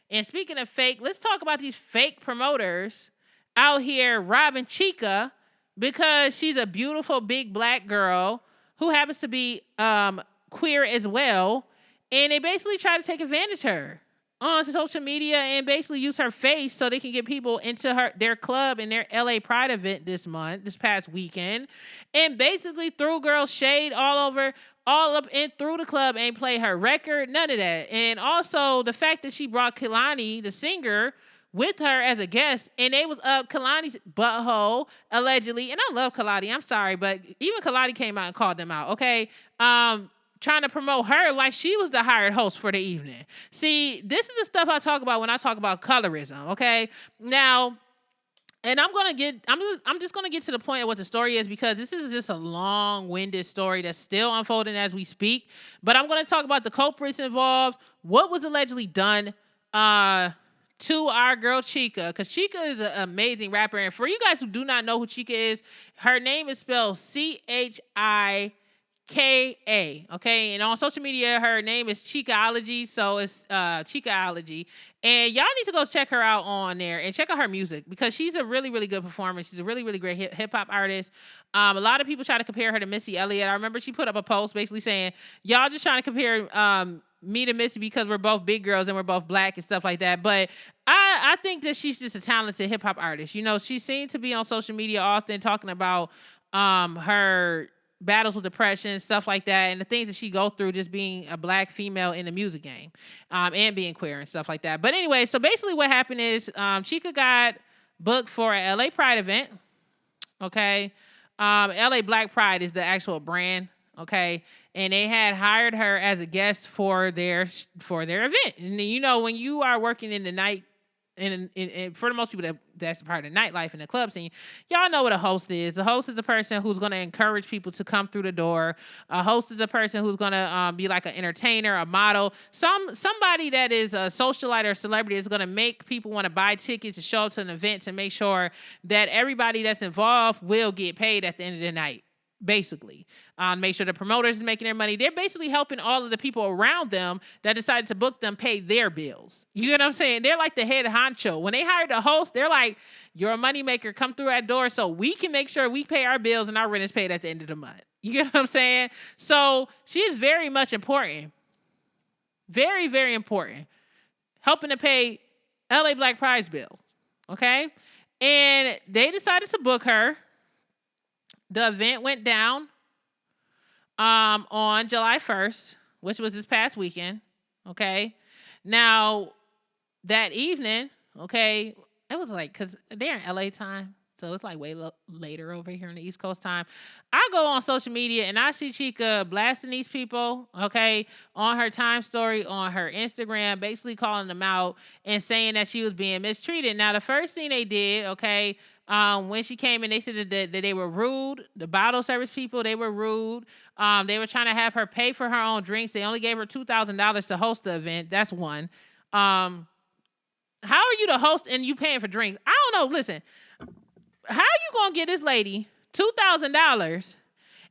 And speaking of fake, let's talk about these fake promoters out here robbing Chika because she's a beautiful big black girl who happens to be queer as well. And they basically try to take advantage of her on social media and basically use her face so they can get people into their club and their LA Pride event this past weekend, and basically threw girls shade all up and through the club, ain't play her record, none of that. And also the fact that she brought Kehlani, the singer, with her as a guest, and they was up Kehlani's butthole, allegedly. And I love Kehlani, I'm sorry, but even Kehlani came out and called them out, okay? Trying to promote her like she was the hired host for the evening. See, this is the stuff I talk about when I talk about colorism, okay? Now, and I'm just gonna get to the point of what the story is, because this is just a long-winded story that's still unfolding as we speak. But I'm gonna talk about the culprits involved, what was allegedly done to our girl Chika, because Chika is an amazing rapper. And for you guys who do not know who Chika is, her name is spelled Chika, okay? And on social media, her name is Chikaology, so it's Chikaology. And y'all need to go check her out on there and check out her music, because she's a really, really good performer. She's a really, really great hip-hop artist. A lot of people try to compare her to Missy Elliott. I remember she put up a post basically saying, y'all just trying to compare me to Missy because we're both big girls and we're both black and stuff like that. But I think that she's just a talented hip-hop artist. You know, she seemed to be on social media often talking about her battles with depression, stuff like that, and the things that she go through just being a black female in the music game, and being queer and stuff like that. But anyway, so basically what happened is Chika got booked for a LA Pride event, okay? LA Black Pride is the actual brand, okay? And they had hired her as a guest for their event. And you know, when you are working in the night, and for the most people that's a part of the nightlife and the club scene, y'all know what a host is. The host is the person who's going to encourage people to come through the door. A host is the person who's going to be like an entertainer, a model, somebody that is a socialite or celebrity is going to make people want to buy tickets to show up to an event to make sure that everybody that's involved will get paid at the end of the night. Basically, make sure the promoters is making their money. They're basically helping all of the people around them that decided to book them pay their bills. You get what I'm saying? They're like the head honcho. When they hired a host, they're like, you're a moneymaker. Come through that door so we can make sure we pay our bills and our rent is paid at the end of the month. You get what I'm saying? So she is very much important. Very, very important. Helping to pay LA Black Pride's bills. Okay? And they decided to book her. The event went down on July 1st, which was this past weekend, okay? Now, that evening, okay, it was like, because they're in LA time, so it's like way later over here in the East Coast time. I go on social media and I see Chika blasting these people, okay, on her time story, on her Instagram, basically calling them out and saying that she was being mistreated. Now, the first thing they did, okay, when she came in, they said that they were rude. The bottle service people, they were rude. They were trying to have her pay for her own drinks. They only gave her $2,000 to host the event. That's one. How are you the host and you paying for drinks? I don't know. Listen, how you going to get this lady $2,000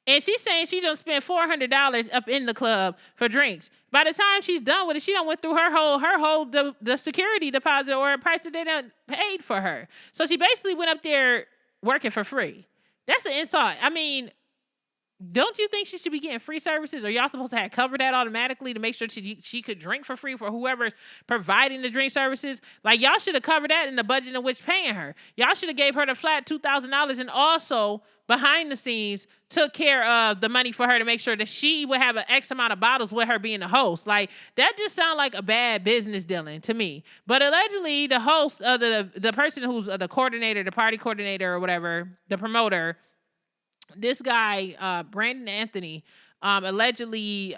and she's saying she's going to spend $400 up in the club for drinks? By the time she's done with it, she done went through her whole the security deposit or a price that they done paid for her. So she basically went up there working for free. That's an insult. I mean, don't you think she should be getting free services? Or y'all supposed to have covered that automatically to make sure she could drink for free for whoever's providing the drink services? Like, y'all should have covered that in the budget in which paying her. Y'all should have gave her the flat $2,000 and also behind the scenes took care of the money for her to make sure that she would have an X amount of bottles with her being the host. Like, that just sounds like a bad business dealing to me. But allegedly, the host, the person who's the coordinator, the party coordinator or whatever, the promoter, this guy, Brandon Anthony, allegedly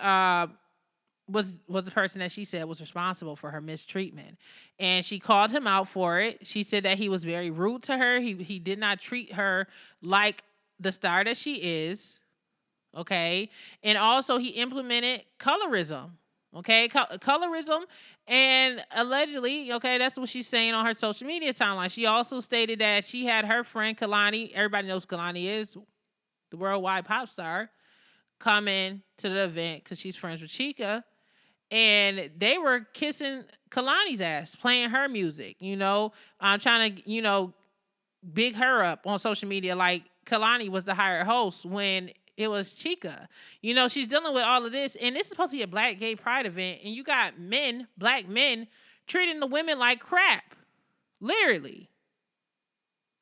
was the person that she said was responsible for her mistreatment. And she called him out for it. She said that he was very rude to her. He did not treat her like the star that she is, okay? And also he implemented colorism, okay? Colorism, and allegedly, okay, that's what she's saying on her social media timeline. She also stated that she had her friend Kehlani, everybody knows who Kehlani is, the worldwide pop star, coming to the event because she's friends with Chika, and they were kissing Kehlani's ass, playing her music, trying to, big her up on social media like Kehlani was the hired host when it was Chika. She's dealing with all of this, and this is supposed to be a black gay pride event, and you got black men, treating the women like crap. Literally.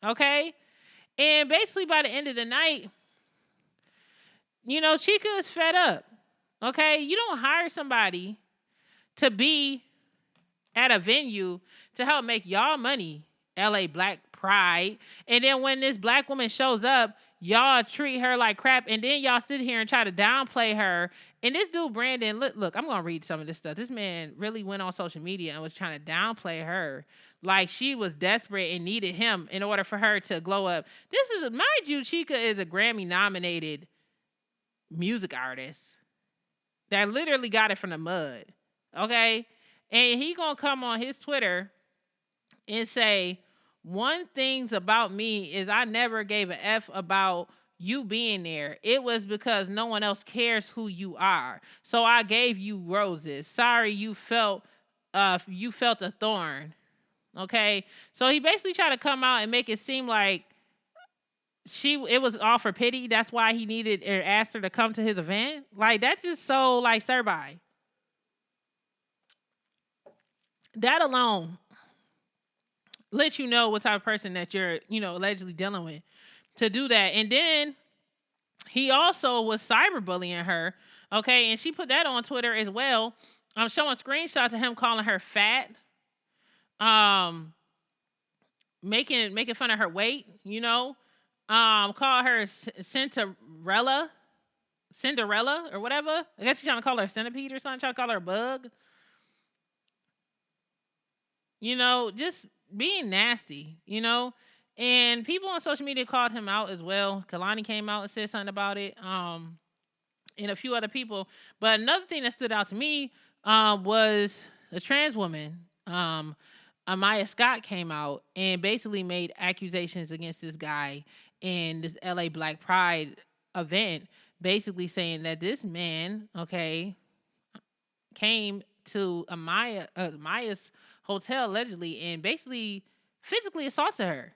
Okay? And basically by the end of the night, Chika is fed up. Okay? You don't hire somebody to be at a venue to help make y'all money, LA Black Pride. And then when this black woman shows up, y'all treat her like crap. And then y'all sit here and try to downplay her. And this dude, Brandon, look, I'm going to read some of this stuff. This man really went on social media and was trying to downplay her. Like she was desperate and needed him in order for her to glow up. This is, mind you, Chika is a Grammy nominated music artist that literally got it from the mud. Okay? And he gonna come on his Twitter and say, one thing's about me is I never gave a F about you being there. It was because no one else cares who you are. So I gave you roses. Sorry you felt a thorn. Okay? So he basically tried to come out and make it seem like it was all for pity. That's why he needed or asked her to come to his event. Like, that's just so like servile. That alone lets you know what type of person that you're, allegedly dealing with to do that. And then he also was cyberbullying her, okay? And she put that on Twitter as well. I'm showing screenshots of him calling her fat, making fun of her weight, call her Cinderella or whatever. I guess he's trying to call her a centipede or something, trying to call her a bug. Just being nasty, and people on social media called him out as well. Kehlani came out and said something about it, and a few other people. But another thing that stood out to me was a trans woman, Amiyah Scott, came out and basically made accusations against this guy in this LA Black Pride event, basically saying that this man, came to Amiyah's hotel allegedly and basically physically assaulted her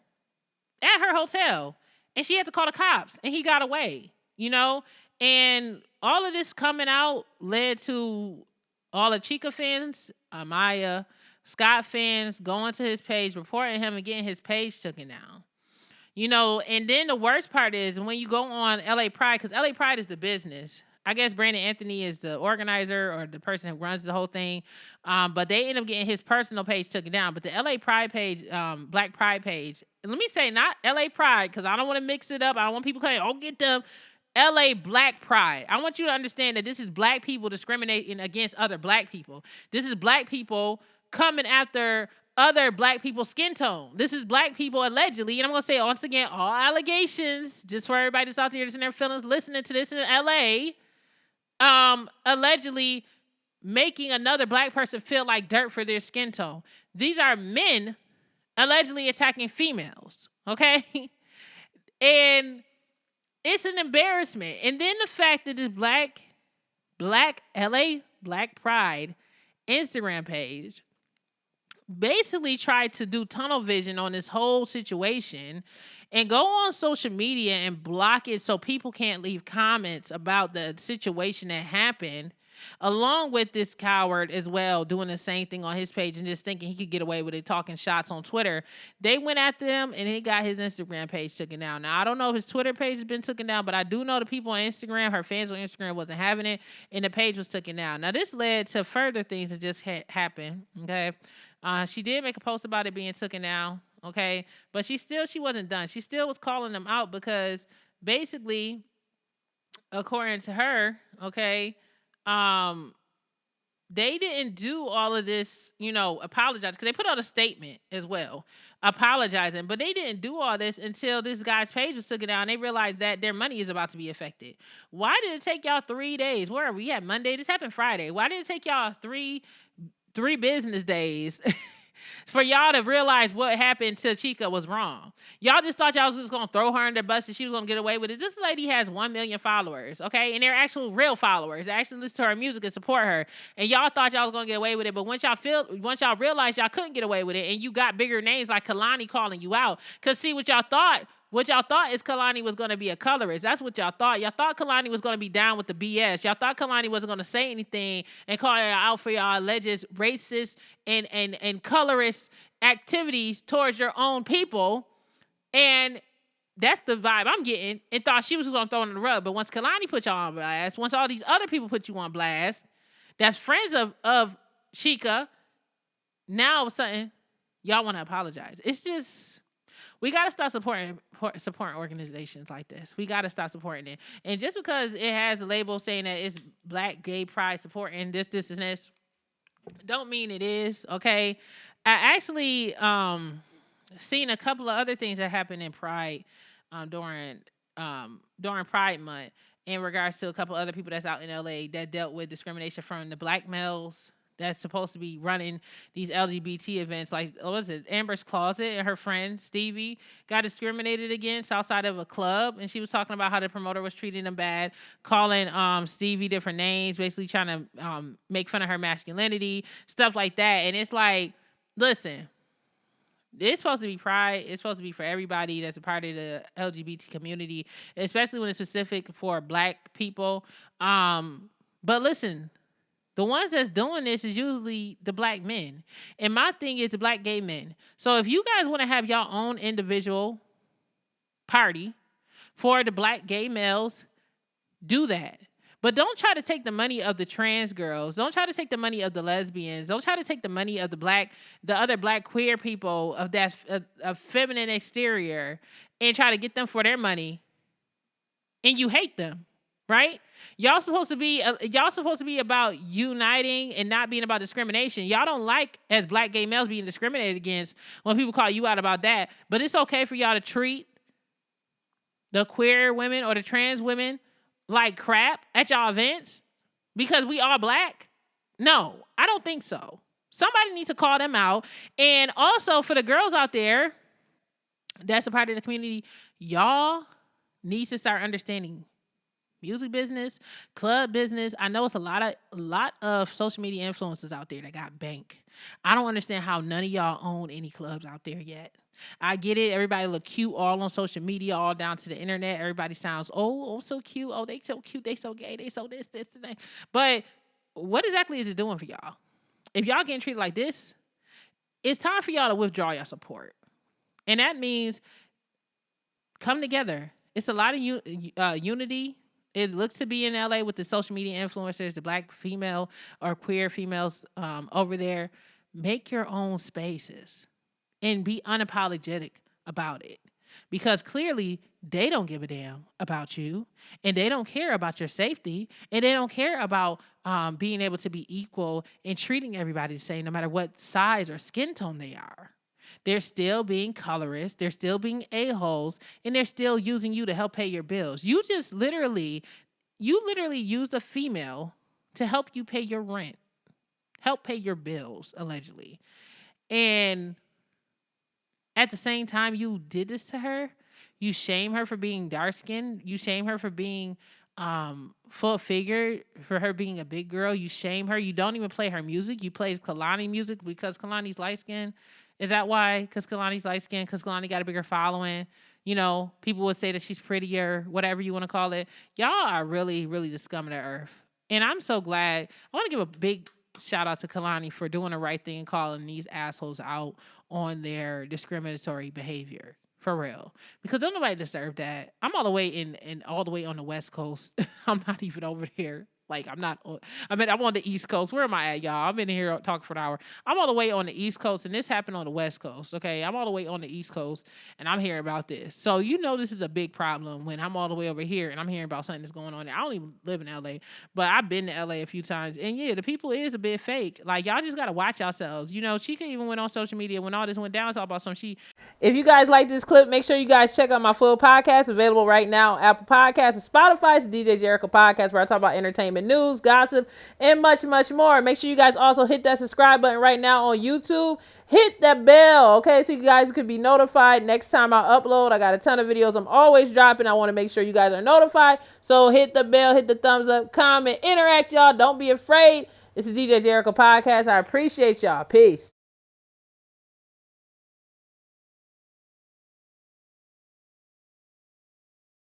at her hotel, and she had to call the cops, and he got away, and all of this coming out led to all the Chika fans, Amiyah Scott fans going to his page, reporting him and getting his page taken down. And then the worst part is when you go on LA Pride, because LA Pride is the business. I guess Brandon Anthony is the organizer or the person who runs the whole thing. But they end up getting his personal page taken down. But the LA Pride page, Black Pride page, and let me say not LA Pride, because I don't want to mix it up. I don't want people saying, get them. LA Black Pride. I want you to understand that this is black people discriminating against other black people. This is black people coming after other black people's skin tone. This is black people allegedly, and I'm going to say once again, all allegations, just for everybody that's out there that's in their feelings listening to this in LA, allegedly making another black person feel like dirt for their skin tone. These are men allegedly attacking females, okay? And it's an embarrassment. And then the fact that this black LA Black Pride Instagram page basically tried to do tunnel vision on this whole situation and go on social media and block it so people can't leave comments about the situation that happened, along with this coward as well doing the same thing on his page and just thinking he could get away with it, talking shots on Twitter. They went after him and he got his Instagram page taken down. Now, I don't know if his Twitter page has been taken down, but I do know the people on Instagram, her fans on Instagram, wasn't having it, and the page was taken down. Now, this led to further things that just happened, okay? She did make a post about it being taken down, okay? But she wasn't done. She still was calling them out because basically, according to her, okay, they didn't do all of this, apologize, because they put out a statement as well, apologizing, but they didn't do all this until this guy's page was taken down. They realized that their money is about to be affected. Why did it take y'all 3 days? Where are we at? Monday? This happened Friday. Why did it take y'all three business days For y'all to realize what happened to Chika was wrong. Y'all just thought y'all was just gonna throw her in the bus and she was gonna get away with it. This lady has 1 million followers, okay? And they're actual real followers. They actually listen to her music and support her. And y'all thought y'all was gonna get away with it, but once y'all realized y'all couldn't get away with it, and you got bigger names like Kehlani calling you out. Cause see what y'all thought. What y'all thought is Kehlani was going to be a colorist. That's what y'all thought. Y'all thought Kehlani was going to be down with the BS. Y'all thought Kehlani wasn't going to say anything and call her out for y'all alleged racist and colorist activities towards your own people. And that's the vibe I'm getting, and thought she was going to throw it on the rug. But once Kehlani put y'all on blast, once all these other people put you on blast, that's friends of Chika, now all of a sudden, y'all want to apologize. It's just... We got to stop supporting organizations like this. We got to stop supporting it. And just because it has a label saying that it's Black Gay Pride supporting this, and this, don't mean it is, okay? I actually seen a couple of other things that happened in Pride during Pride Month in regards to a couple other people that's out in LA that dealt with discrimination from the black males that's supposed to be running these LGBT events. Like, what was it? Amber's Closet and her friend Stevie got discriminated against outside of a club, and she was talking about how the promoter was treating them bad, calling Stevie different names, basically trying to make fun of her masculinity, stuff like that. And it's like, listen, it's supposed to be pride. It's supposed to be for everybody that's a part of the LGBT community, especially when it's specific for black people. But listen, the ones that's doing this is usually the black men. And my thing is the black gay men. So if you guys want to have your own individual party for the black gay males, do that. But don't try to take the money of the trans girls. Don't try to take the money of the lesbians. Don't try to take the money of the other black queer people of that a feminine exterior and try to get them for their money. And you hate them. Right? Y'all supposed to be about uniting and not being about discrimination. Y'all don't like, as black gay males, being discriminated against when people call you out about that. But it's okay for y'all to treat the queer women or the trans women like crap at y'all events because we are black? No, I don't think so. Somebody needs to call them out. And also for the girls out there that's a part of the community, y'all need to start understanding music business, club business. I know it's a lot of social media influencers out there that got bank. I don't understand how none of y'all own any clubs out there yet. I get it. Everybody look cute all on social media, all down to the internet. Everybody sounds, oh, so cute. Oh, they so cute. They so gay. They so this, and that. But what exactly is it doing for y'all? If y'all getting treated like this, it's time for y'all to withdraw your support. And that means come together. It's a lot of unity. It looks to be in LA with the social media influencers, the black female or queer females over there. Make your own spaces and be unapologetic about it. Because clearly they don't give a damn about you, and they don't care about your safety, and they don't care about being able to be equal and treating everybody the same no matter what size or skin tone they are. They're still being colorists, they're still being a-holes, and they're still using you to help pay your bills. You literally used a female to help you pay your rent, help pay your bills, allegedly. And at the same time you did this to her, you shame her for being dark-skinned, you shame her for being full figure, for her being a big girl, you shame her. You don't even play her music. You play Kehlani music because Kehlani's light-skinned. Is that why? Because Kehlani's light-skinned, because Kehlani got a bigger following. You know, people would say that she's prettier, whatever you want to call it. Y'all are really, really the scum of the earth. And I'm so glad. I want to give a big shout out to Kehlani for doing the right thing and calling these assholes out on their discriminatory behavior. For real. Because don't nobody deserve that. I'm all the way all the way on the West Coast. I'm not even over here. Like, I'm on the East Coast. Where am I at, y'all? I'm in here talking for an hour. I'm all the way on the East Coast, and this happened on the West Coast, okay? I'm all the way on the East Coast, and I'm hearing about this. So you know this is a big problem when I'm all the way over here, and I'm hearing about something that's going on there. I don't even live in L.A., but I've been to L.A. a few times, and yeah, the people is a bit fake. Like, y'all just got to watch yourselves. You know, Chika even went on social media when all this went down, talk about some she... If you guys like this clip, make sure you guys check out my full podcast, available right now on Apple Podcasts and Spotify. It's the DJ Jericho Podcast, where I talk about entertainment, entertainment news, gossip, and much, much more. Make sure you guys also hit that subscribe button right now on YouTube. Hit that bell, okay, so you guys could be notified next time I upload. I got a ton of videos I'm always dropping. I want to make sure you guys are notified. So hit the bell, hit the thumbs up, comment, interact, y'all. Don't be afraid. It's the DJ Jericho Podcast. I appreciate y'all. Peace.